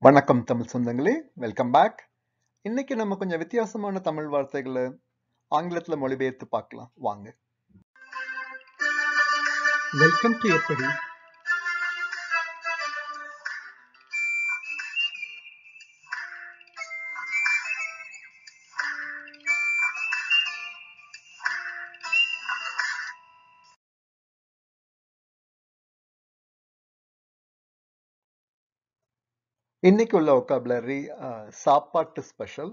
வணக்கம் தமிழ் சொந்தங்களே, welcome back. இன்னைக்கு நம்ம கொஞ்சம் வித்தியாசமான தமிழ் வார்த்தைகளை ஆங்கிலத்துல மொழிபெயர்த்து பார்க்கலாம் வாங்க. வெல்கம் டு எப்படி. இன்னைக்கு உள்ள ஒக்காபுலரி சாப்பாட்டு ஸ்பெஷல்,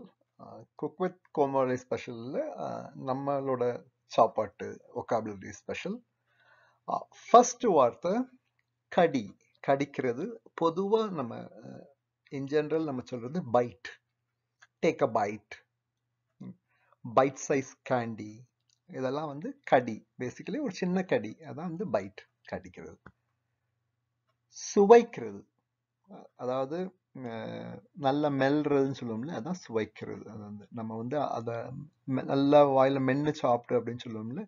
குக் வித் கோமாளி ஸ்பெஷல்ல நம்மளோட சாப்பாட்டு ஒக்காபுலரி ஸ்பெஷல். ஃபர்ஸ்ட் வார்த்தை கடி, கடிக்கிறது. பொதுவா நம்ம இன் ஜெனரல் நம்ம சொல்றது byte, take a byte, byte size candy, இதெல்லாம் வந்து கடி. பேசிக்கலி ஒரு சின்ன கடி, அதான் வந்து பைட், கடிக்கிறது. சுவைக்கிறது, அதாவது நல்ல மெல்றதுன்னு சொல்லுவோம்ல, அதான் சுவைக்கிறது. அது வந்து நம்ம வந்து அதை நல்லா வாயில மென்னு சாப்பிடு அப்படின்னு சொல்லுவோம்ல,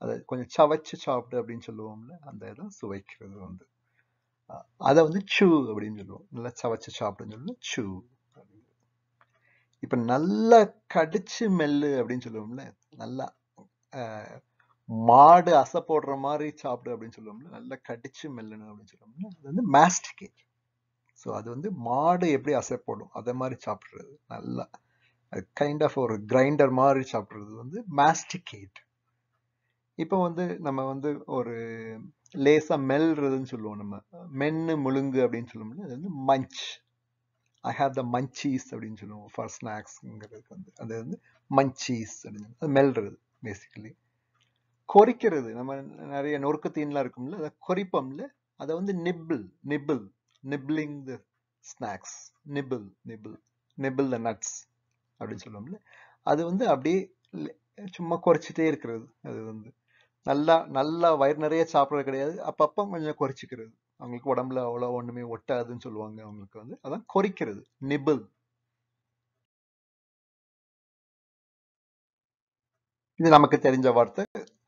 அதை கொஞ்சம் சவைச்சு சாப்பிடு அப்படின்னு சொல்லுவோம்ல, அந்த இடம் சுவைக்கிறது வந்து. அதை வந்து சூ அப்படின்னு சொல்லுவோம். நல்லா சவைச்சு சாப்பிடுன்னு சொல்லுவோம், சூ. இப்ப நல்லா கடிச்சு மெல்லு அப்படின்னு சொல்லுவோம்ல, நல்லா மாடு அசை போடுற மாதிரி சாப்பிடு அப்படின்னு சொல்லுவோம்ல, நல்லா கடிச்சு மெல்லணும் அப்படின்னு சொல்லுவோம்ல, அது வந்து மாஸ்டிகேட். ஸோ அது வந்து மாடு எப்படி அசை போடும் அதை மாதிரி சாப்பிட்றது, நல்லா கைண்ட் ஆஃப் ஒரு கிரைண்டர் மாதிரி சாப்பிட்றது வந்து மாஸ்டிகேட். இப்போ வந்து நம்ம வந்து ஒரு லேசா மெல்றதுன்னு சொல்லுவோம், நம்ம மென்னு முழுங்கு அப்படின்னு சொல்லுவோம்ல, அது வந்து Manch. I have the munchies அப்படின்னு சொல்லுவோம் ஃபார் ஸ்நாக்ஸ்ங்கிறதுக்கு வந்து அது வந்து மஞ்சீஸ் அப்படின்னு, அது மெல்றது பேசிக்கலி. கொறிக்கிறது, நம்ம நிறைய நொறுக்கு தீன்லாம் இருக்கும்ல, அதை கொறிப்போம்ல, அதை வந்து nibble, nibble, nibbling the snacks, nibble, nibble, nibble the nuts அப்படின்னு சொல்லுவோம்ல, அது வந்து அப்படியே சும்மா குறைச்சிட்டே இருக்கிறது. அது வந்து நல்லா நல்லா வயிறு நிறைய சாப்பிட்றது கிடையாது, அப்பப்போ கொஞ்சம் குறைச்சிக்கிறது. அவங்களுக்கு உடம்புல அவ்வளோ ஒண்ணுமே ஒட்டாதுன்னு சொல்லுவாங்க அவங்களுக்கு வந்து, அதான் கொறிக்கிறது, நிப்பிள். இது நமக்கு தெரிஞ்ச வார்த்தை.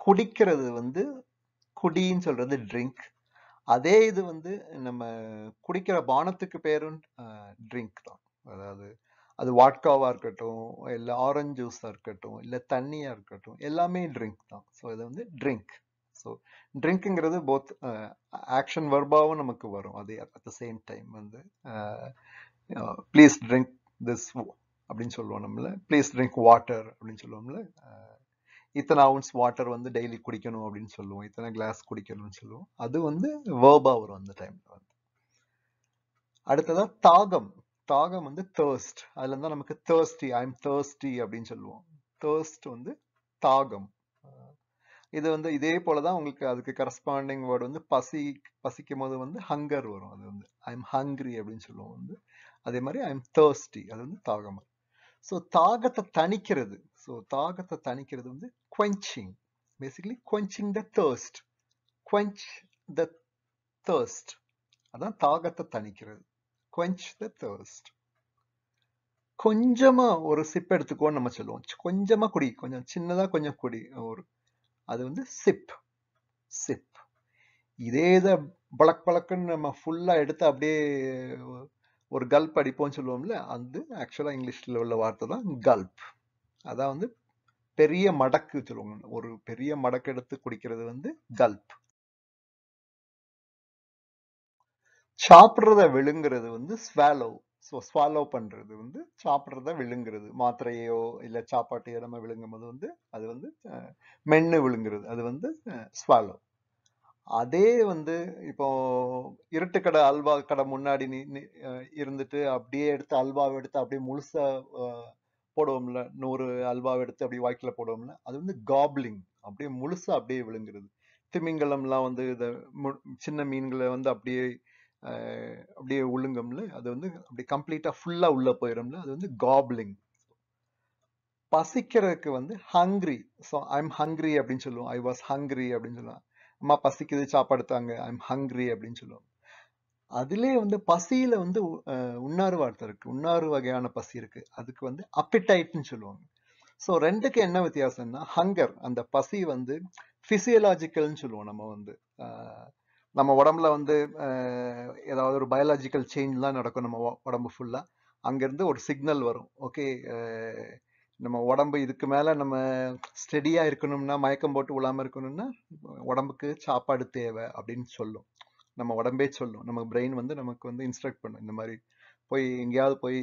குடிக்கிறது வந்து குடின்னு சொல்றது ட்ரிங்க். அதே இது வந்து நம்ம குடிக்கிற பானத்துக்கு பேரும் ட்ரிங்க் தான். அதாவது அது வாட்காவா இருக்கட்டும், இல்லை ஆரஞ்சு ஜூஸா இருக்கட்டும், இல்லை தண்ணியா இருக்கட்டும், எல்லாமே ட்ரிங்க் தான். ஸோ இது வந்து ட்ரிங்க். ஸோ ட்ரிங்க்குங்கிறது போத் ஆக்ஷன் வெர்பாவும் நமக்கு வரும் அதே அட் த சேம் டைம் வந்து. ப்ளீஸ் ட்ரிங்க் திஸ் அப்படின்னு சொல்லுவோம் நம்மள, ப்ளீஸ் ட்ரிங்க் வாட்டர் அப்படின்னு சொல்லுவோம்ல, இத்தனை அவுன்ஸ் வாட்டர் வந்து டெய்லி குடிக்கணும் அப்படின்னு சொல்லுவோம், இத்தனை கிளாஸ் குடிக்கணும்னு சொல்லுவோம், அது வந்து வேர்பா வரும் அந்த டைம்ல வந்து. அடுத்ததா தாகம். தாகம் வந்து தேர்ஸ்ட், அதுல இருந்தா நமக்கு தேர்ஸ்டி, ஐ எம் தேர்ஸ்டி அப்படின்னு சொல்லுவோம். தேர்ஸ்ட் வந்து தாகம். இது வந்து இதே போலதான் உங்களுக்கு அதுக்கு கரஸ்பாண்டிங் வேர்டு வந்து பசி, பசிக்கும் போது வந்து ஹங்கர் வரும். அது வந்து ஐ எம் ஹங்க்ரி அப்படின்னு சொல்லுவோம் வந்து. அதே மாதிரி ஐ எம் தேர்ஸ்டி, அது வந்து தாகம். ஸோ தாகத்தை தணிக்கிறது. ஸோ தாகத்தை தணிக்கிறது வந்து quenching, basically quenching the thirst, quench the thirst, அதான் தாகத்தை தணிக்கிறது, quench the thirst. கொஞ்சமா ஒரு சிப் எடுத்துக்கோன்னு நம்ம சொல்லுவோம், கொஞ்சமா குடி, கொஞ்சம் சின்னதா கொஞ்சம் குடி, ஒரு அது வந்து சிப், சிப். இதே இதை பழக் பழக்குன்னு நம்ம ஃபுல்லா எடுத்து அப்படியே ஒரு கல்ப் அடிப்போம்னு சொல்லுவோம்ல, அது ஆக்சுவலா இங்கிலீஷ்ல உள்ள வார்த்தை தான் கல்ப். அதான் வந்து பெரிய மடக்கு சொல்லுவாங்க, ஒரு பெரிய மடக்கு எடுத்து குடிக்கிறது வந்து கல்ப். சாப்பிட்றத விழுங்குறது வந்து ஸ்வாலோ. ஸோ ஸ்வாலோ பண்றது வந்து சாப்பிட்றத விழுங்குறது, மாத்திரையோ இல்லை சாப்பாட்டையோ நம்ம விழுங்கும் போது வந்து அது வந்து மென்னு விழுங்குறது, அது வந்து ஸ்வாலோ. அதே வந்து இப்போ இருட்டுக்கடை அல்வா கடை முன்னாடி இருந்துட்டு அப்படியே எடுத்து அல்வாவை எடுத்து அப்படியே முழுசா போடுவோம்ல, 100 அல்வாவை எடுத்து அப்படியே வாய்க்குல போடுவோம்ல, அது வந்து காப்லிங், அப்படியே முழுசா அப்படியே விழுங்குறது. திமிங்கலம்லாம் வந்து இதை சின்ன மீன்களை வந்து அப்படியே அப்படியே உள்ளுங்கம்ல, அது வந்து அப்படி கம்ப்ளீட்டா ஃபுல்லா உள்ள போயிடும்ல, அது வந்து காப்லிங். பசிக்கிறதுக்கு வந்து ஹங்க்ரி. ஸோ ஐம் ஹங்க்ரி அப்படின்னு சொல்லுவோம், ஐ வாஸ் ஹங்க்ரி அப்படின்னு சொல்லுவோம். அம்மா பசிக்குது சாப்பாடு தாங்க, ஐம் ஹங்க்ரி அப்படின்னு சொல்லுவோம். அதுலயே வந்து பசியில வந்து உன்னாறு வார்த்தை இருக்கு, உன்னாறு வகையான பசி இருக்கு, அதுக்கு வந்து அப்பிடைட்னு சொல்லுவாங்க. ஸோ ரெண்டுக்கு என்ன வித்தியாசம்னா, ஹங்கர் அந்த பசி வந்து பிசியலாஜிக்கல்னு சொல்லுவோம் நம்ம வந்து, நம்ம உடம்புல வந்து ஏதாவது ஒரு பயாலஜிக்கல் சேஞ்ச் தான் நடக்கும் நம்ம உடம்பு ஃபுல்லா. அங்கிருந்து ஒரு சிக்னல் வரும். ஓகே, நம்ம உடம்பு இதுக்கு மேல நம்ம ஸ்டெடியா இருக்கணும்னா, மயக்கம் போட்டு விழாம இருக்கணும்னா உடம்புக்கு சாப்பாடு தேவை அப்படின்னு சொல்லும். நம்ம உடம்பே சொல்லும். நம்ம பிரெயின் வந்து நமக்கு வந்து இன்ஸ்ட்ரக்ட் பண்ணும். இந்த மாதிரி போய் எங்கேயாவது போய்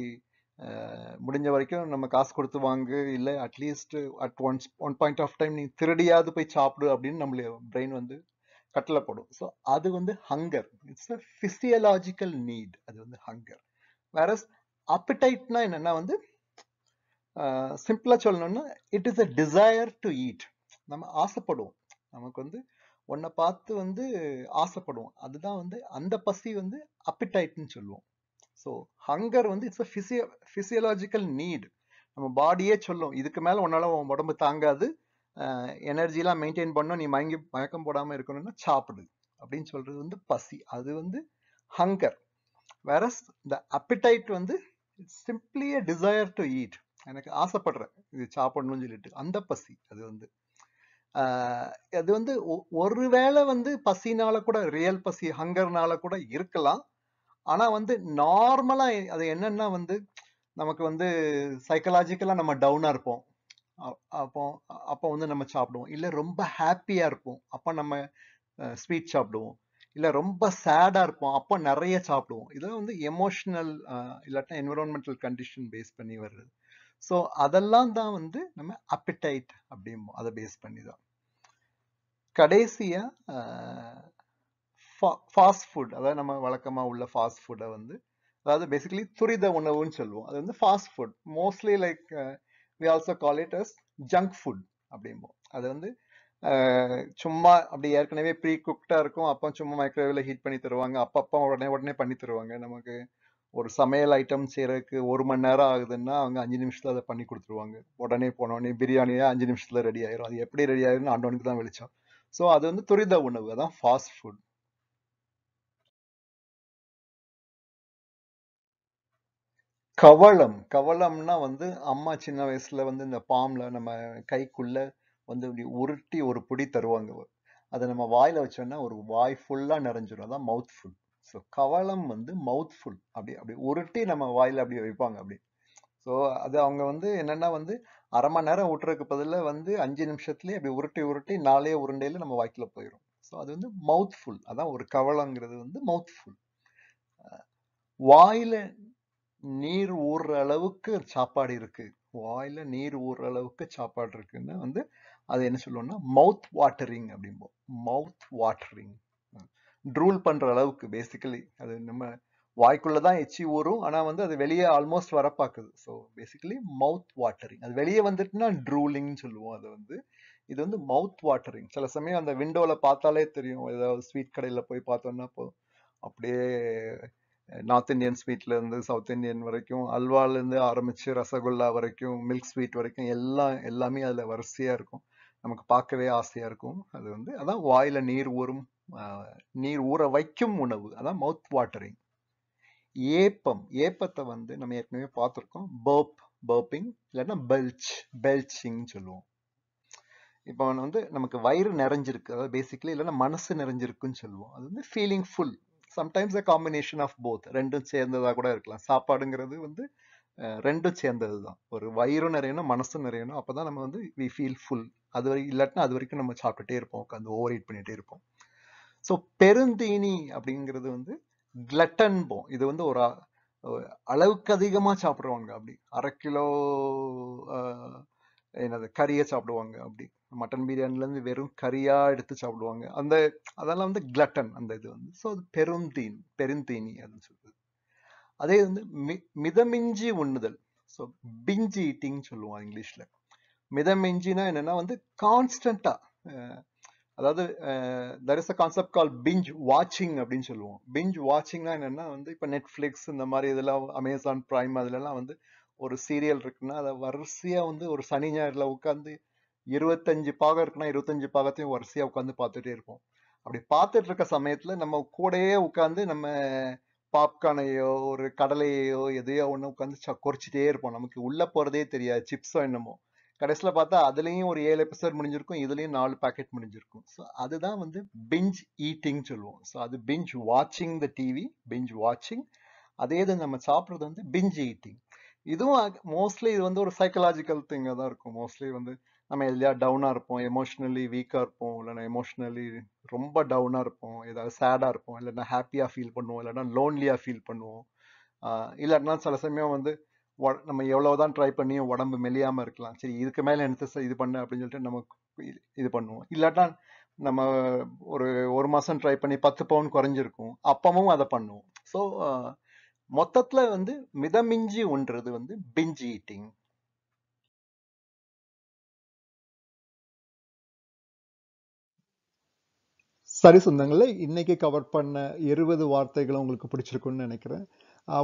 முடிஞ்ச வரைக்கும் நம்ம காசு கொடுத்து வாங்கு, இல்லை at least at one point of time நீ திருடியாவது போய் சாப்பிடு அப்படின்னு நம்மள பிரெயின் வந்து கட்டளை போடும். ஸோ அது வந்து hunger. It's a physiological need. அது வந்து ஹங்கர். வேற அப்பிடைட்னா என்னன்னா வந்து சிம்பிளா சொல்லணும்னா it is a desire to eat. நம்ம ஆசைப்படுவோம். நமக்கு வந்து ஒன்றை பார்த்து வந்து ஆசைப்படுவோம். அதுதான் வந்து அந்த பசி வந்து அப்பிடைட்னு சொல்லுவோம். ஸோ ஹங்கர் வந்து இட்ஸ் அ பிசியலாஜிக்கல் நீட். நம்ம பாடியே சொல்லும் இதுக்கு மேல உன்னால உன் உடம்பு தாங்காது, எனர்ஜிலாம் மெயின்டைன் பண்ணும், நீ மயக்கம் போடாம இருக்கணும்னா சாப்பிடு அப்படின்னு சொல்றது வந்து பசி. அது வந்து ஹங்கர். வேற இந்த அப்பிடைட் வந்து simply a desire to eat. எனக்கு ஆசைப்படுறேன் இது சாப்பிடணும்னு சொல்லிட்டு, அந்த பசி. அது வந்து அது வந்து ஒருவேளை வந்து பசினால கூட, ரியல் பசி ஹங்கர்னால கூட இருக்கலாம். ஆனா வந்து நார்மலா அது என்னன்னா வந்து நமக்கு வந்து சைக்கலாஜிக்கலா நம்ம டவுனா இருப்போம். அப்போ அப்போ வந்து நம்ம சாப்பிடுவோம். இல்ல ரொம்ப ஹாப்பியா இருப்போம், அப்ப நம்ம ஸ்வீட் சாப்பிடுவோம். இல்ல ரொம்ப சேடா இருப்போம், அப்போ நிறைய சாப்பிடுவோம். இதெல்லாம் வந்து எமோஷனல் இல்லாட்டா என்விரான்மெண்டல் கண்டிஷன் பேஸ் பண்ணி வருது. ஸோ அதெல்லாம் தான் வந்து நம்ம அப்பிடைட் அப்படிம்போம். அதை பேஸ் பண்ணி தான். கடைசியா ஃபாஸ்ட் ஃபுட், அதாவது நம்ம வழக்கமா உள்ள ஃபாஸ்ட் ஃபுட்டை வந்து, அதாவது பேசிக்கலி துரித உணவுன்னு சொல்லுவோம். அது வந்து fast food. Mostly like we also call it as junk food அப்படிம்போம். அது வந்து சும்மா அப்படி ஏற்கனவே ப்ரீ குக்டா இருக்கும், அப்போ சும்மா மைக்ரோவேவ்ல ஹீட் பண்ணி தருவாங்க, அப்பப்போ உடனே உடனே பண்ணி தருவாங்க. நமக்கு ஒரு சமையல் ஐட்டம் செய்யறதுக்கு 1 மணி நேரம் ஆகுதுன்னா அவங்க 5 நிமிஷத்துல அதை பண்ணி கொடுத்துருவாங்க. உடனே போனோடனே பிரியாணியா 5 நிமிஷத்துல ரெடி ஆயிரும். அது எப்படி ரெடி ஆயிரும்னு ஆண்டவனுக்கு தான் வெளிச்சம். ஸோ அது வந்து துரித உணவு, அதான் ஃபாஸ்ட் ஃபுட். கவளம்னா வந்து அம்மா சின்ன வயசுல வந்து இந்த பாம்ல நம்ம கைக்குள்ள வந்து இப்படி உருட்டி ஒரு புடி தருவாங்க. அதை நம்ம வாயில வச்சோம்னா ஒரு வாய் ஃபுல்லா நிறைஞ்சிடும். அதான் மவுத் ஃபுல். ஸோ கவளம் வந்து மவுத் ஃபுல். அப்படி அப்படி உருட்டி நம்ம வாயில அப்படி வைப்பாங்க அப்படி. ஸோ அது அவங்க வந்து என்னன்னா வந்து அரை மணி நேரம் ஊட்டுறதுக்கு பதிலாக வந்து 5 நிமிஷத்துலயே அப்படி உருட்டி உருட்டி 4 உருண்டையில நம்ம வாய்க்குள்ள போயிடும். ஸோ அது வந்து மவுத் ஃபுல். அதான் ஒரு கவளங்கிறது வந்து மவுத் ஃபுல். வாயில நீர் ஊறுற அளவுக்கு சாப்பாடு இருக்கு, வாயில நீர் ஊறுற அளவுக்கு சாப்பாடு இருக்குன்னா வந்து அது என்ன சொல்லுவோம்னா மவுத் வாட்டரிங் அப்படிம்போம். மவுத் வாட்டரிங், ட்ரூல் பண்ற அளவுக்கு. பேசிக்கலி அது நம்ம வாய்க்குள்ளதான் எச்சி ஊறும், ஆனா வந்து அது வெளியே ஆல்மோஸ்ட் வர பாக்குது. ஸோ பேசிக்கலி மவுத் வாட்டரிங். அது வெளியே வந்துட்டுனா ட்ரூலிங் சொல்லுவோம். அது வந்து இது வந்து மவுத் வாட்டரிங். சில சமயம் அந்த விண்டோல பார்த்தாலே தெரியும், ஏதாவது ஸ்வீட் கடையில போய் பார்த்தோம்னா அப்படியே நார்த் இந்தியன் ஸ்வீட்ல இருந்து சவுத் இந்தியன் வரைக்கும், அல்வால இருந்து ஆரம்பிச்சு ரசகுல்லா வரைக்கும், மில்க் ஸ்வீட் வரைக்கும் எல்லாமே அதுல வரிசையா இருக்கும். நமக்கு பார்க்கவே ஆசையா இருக்கும். அது வந்து அதான் வாயில நீர் ஊறும், நீர் ஊற வைக்கும் உணவு. அதான் மவுத் வாட்டரிங். ஏப்பத்தை வந்து நம்ம ஏற்கனவே பார்த்துருக்கோம். பர்பிங் இல்லைன்னா பெல்ச்சிங் சொல்லுவோம். இப்போ வந்து நமக்கு வயிறு நிறைஞ்சிருக்கு, அதாவது பேசிக்கலி இல்லைன்னா மனசு நிறைஞ்சிருக்குன்னு சொல்லுவோம். அது வந்து feeling full. Sometimes a combination of both, ரெண்டும் சேர்ந்ததா கூட இருக்கலாம். சாப்பாடுங்கிறது வந்து ரெண்டும் சேர்ந்தது தான். ஒரு வயிறும் நிறையணும், மனசும் நிறையணும். அப்பதான் நம்ம வந்து வி ஃபீல் ஃபுல். அது வரைக்கும் இல்லாட்டினா அது வரைக்கும் நம்ம சாப்பிட்டுட்டே இருப்போம், உட்காந்து ஓவர் ஈட் பண்ணிட்டே இருப்போம். ஸோ பெருந்தீனி அப்படிங்கிறது வந்து கிளட்டன் போம். இது வந்து ஒரு அளவுக்கு அதிகமா சாப்பிடுவாங்க. அப்படி 1/2 கிலோ என்னது கறியை சாப்பிடுவாங்க. அப்படி மட்டன் பிரியாணில இருந்து வெறும் கறியா எடுத்து சாப்பிடுவாங்க. அதெல்லாம் வந்து கிளட்டன் அந்த இது வந்து. ஸோ அது பெருந்தீனி அப்படின்னு சொல்றது. அதே வந்து மிதமிஞ்சி உண்ணுதல். ஸோ பிஞ்ச் ஈட்டிங் சொல்லுவாங்க இங்கிலீஷ்ல. மிதமிஞ்சினா என்னன்னா வந்து கான்ஸ்டன்டா, அதாவது there is a concept called binge watching அப்படின்னு சொல்லுவோம். பிஞ்ச் வாட்சிங்னா என்னன்னா வந்து இப்ப நெட்ஃபிளிக்ஸ் இந்த மாதிரி இதெல்லாம், அமேசான் பிரைம், அதுலலாம் வந்து ஒரு சீரியல் இருக்குன்னா அதை வரிசையா வந்து ஒரு சனி ஞாயிறுல உட்காந்து 25 பாகம் இருக்குன்னா 25 பாகத்தையும் வரிசையா உட்காந்து பார்த்துட்டே இருப்போம். அப்படி பார்த்துட்டு இருக்க சமயத்துல நம்ம கூடயே உட்காந்து நம்ம பாப்கார்னையோ ஒரு கடலையோ எதையோ ஒண்ணு உட்காந்து கொறிச்சிட்டே இருப்போம். நமக்கு உள்ள போறதே தெரியாது, சிப்ஸோ என்னமோ. கடைசியில் பார்த்தா அதுலேயும் ஒரு 7 எபிசோட் முடிஞ்சிருக்கும், இதுலேயும் 4 பேக்கெட் முடிஞ்சிருக்கும். ஸோ அதுதான் வந்து பிஞ்ச் ஈட்டிங் சொல்லுவோம். ஸோ அது பிஞ்ச் வாட்சிங் த டிவி, பிஞ்ச் வாட்சிங். அதே இது நம்ம சாப்பிட்றது வந்து பிஞ்ச் ஈட்டிங். இதுவும் மோஸ்ட்லி இது வந்து ஒரு சைக்கலாஜிக்கல் திங்காக தான் இருக்கும். மோஸ்ட்லி வந்து நம்ம எதுலையா டவுனாக இருப்போம், எமோஷ்னலி வீக்காக இருப்போம், இல்லைன்னா எமோஷ்னலி ரொம்ப டவுனாக இருப்போம், ஏதாவது சேடாக இருப்போம், இல்லைன்னா ஹாப்பியாக ஃபீல் பண்ணுவோம், இல்லைன்னா லோன்லியாக ஃபீல் பண்ணுவோம். இல்லைன்னா சில சமயம் வந்து நம்ம எவ்வளவுதான் ட்ரை பண்ணியும் உடம்பு மெலியாம இருக்கலாம். சரி இதுக்கு மேல எனக்கு இது பண்ண அப்படின்னு சொல்லிட்டு நம்ம இது பண்ணுவோம். இல்லாட்டா நம்ம ஒரு மாசம் ட்ரை பண்ணி 10 பவுண்ட் குறைஞ்சிருக்கும், அப்பவும் அதை பண்ணுவோம். ஸோ மொத்தத்துல வந்து மிதமிஞ்சி ஒன்றது வந்து பிஞ்ச் ஈட்டிங். சரி சொந்தங்களே, இன்னைக்கு கவர் பண்ண 20 வார்த்தைகளும் உங்களுக்கு பிடிச்சிருக்குன்னு நினைக்கிறேன்.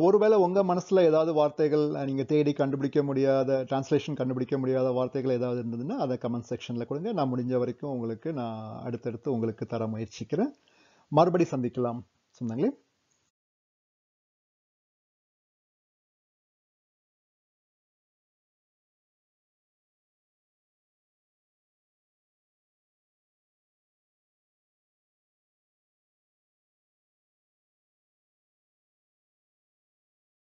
ஒருவேளை உங்க மனசுல ஏதாவது வார்த்தைகள் நீங்க தேடி கண்டுபிடிக்க முடியாத, டிரான்ஸ்லேஷன் கண்டுபிடிக்க முடியாத வார்த்தைகள் ஏதாவது இருந்ததுன்னா அதை கமெண்ட் செக்ஷன்ல கொடுங்க. நான் முடிஞ்ச வரைக்கும் உங்களுக்கு நான் அடுத்தடுத்து உங்களுக்கு தர முயற்சிக்கிறேன். மறுபடி சந்திக்கலாம் சொந்தங்களே.